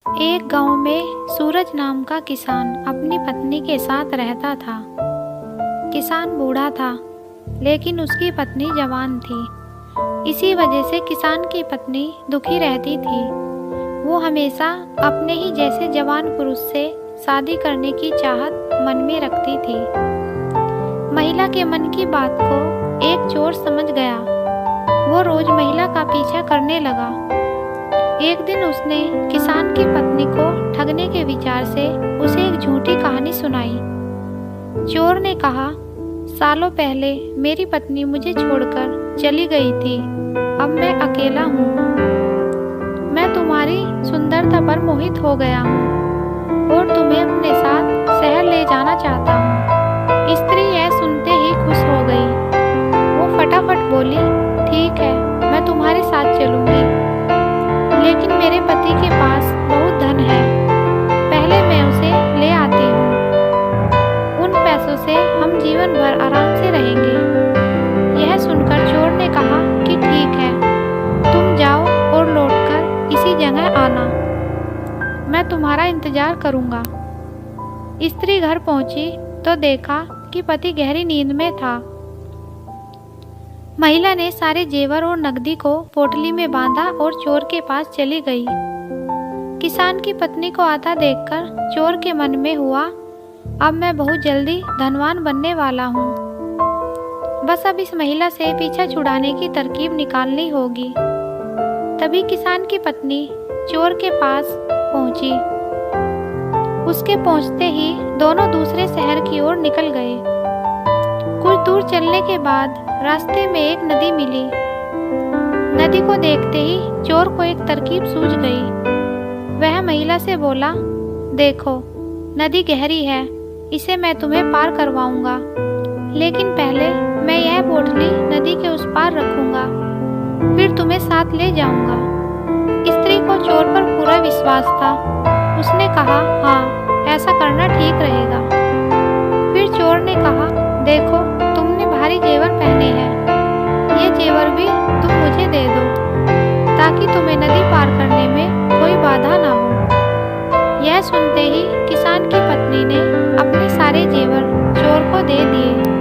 एक गांव में सूरज नाम का किसान अपनी पत्नी के साथ रहता था। किसान बूढ़ा था, लेकिन उसकी पत्नी जवान थी। इसी वजह से किसान की पत्नी दुखी रहती थी। वो हमेशा अपने ही जैसे जवान पुरुष से शादी करने की चाहत मन में रखती थी। महिला के मन की बात को एक चोर समझ गया। वो रोज महिला का पीछा करने लगा। एक दिन उसने किसान की पत्नी को ठगने के विचार से उसे एक झूठी कहानी सुनाई। चोर ने कहा, सालों पहले मेरी पत्नी मुझे छोड़कर चली गई थी। अब मैं अकेला हूँ। मैं तुम्हारी सुंदरता पर मोहित हो गया हूँ और तुम्हें अपने साथ शहर ले जाना चाहता हूँ। स्त्री यह सुनते ही खुश हो गई। वो फटाफट बोली, ठीक है, मैं तुम्हारे साथ चलूंगी, लेकिन मेरे पति के पास बहुत धन है। पहले मैं उसे ले आती हूँ। उन पैसों से हम जीवन भर आराम से रहेंगे। यह सुनकर चोर ने कहा कि ठीक है, तुम जाओ और लौटकर इसी जगह आना। मैं तुम्हारा इंतजार करूँगा। स्त्री घर पहुँची तो देखा कि पति गहरी नींद में था। महिला ने सारे जेवर और नकदी को पोटली में बांधा और चोर के पास चली गई। किसान की पत्नी को आता देखकर चोर के मन में हुआ, अब मैं बहुत जल्दी धनवान बनने वाला हूँ। बस अब इस महिला से पीछा छुड़ाने की तरकीब निकालनी होगी। तभी किसान की पत्नी चोर के पास पहुंची। उसके पहुंचते ही दोनों दूसरे शहर की ओर निकल गए। कुछ दूर चलने के बाद रास्ते में एक नदी मिली। नदी को देखते ही चोर को एक तरकीब सूझ गई। वह महिला से बोला, देखो, नदी गहरी है, इसे मैं तुम्हें पार करवाऊंगा, लेकिन पहले मैं यह पोटली नदी के उस पार रखूंगा, फिर तुम्हें साथ ले जाऊंगा। स्त्री को चोर पर पूरा विश्वास था। उसने कहा, हाँ, ऐसा करना ठीक रहेगा। फिर चोर ने कहा, देखो, तुमने भारी जेवर पहने हैं, ये जेवर भी तुम मुझे दे दो, ताकि तुम्हें नदी पार करने में कोई बाधा ना हो। यह सुनते ही किसान की पत्नी ने अपने सारे जेवर चोर को दे दिए।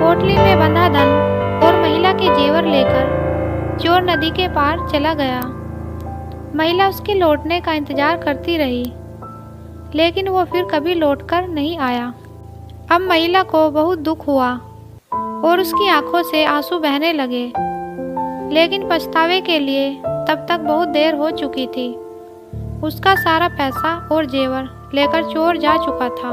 पोटली में बंधा धन और महिला के जेवर लेकर चोर नदी के पार चला गया। महिला उसके लौटने का इंतजार करती रही, लेकिन वो फिर कभी लौटकर नहीं आया। अब महिला को बहुत दुख हुआ और उसकी आंखों से आंसू बहने लगे, लेकिन पछतावे के लिए तब तक बहुत देर हो चुकी थी। उसका सारा पैसा और जेवर लेकर चोर जा चुका था।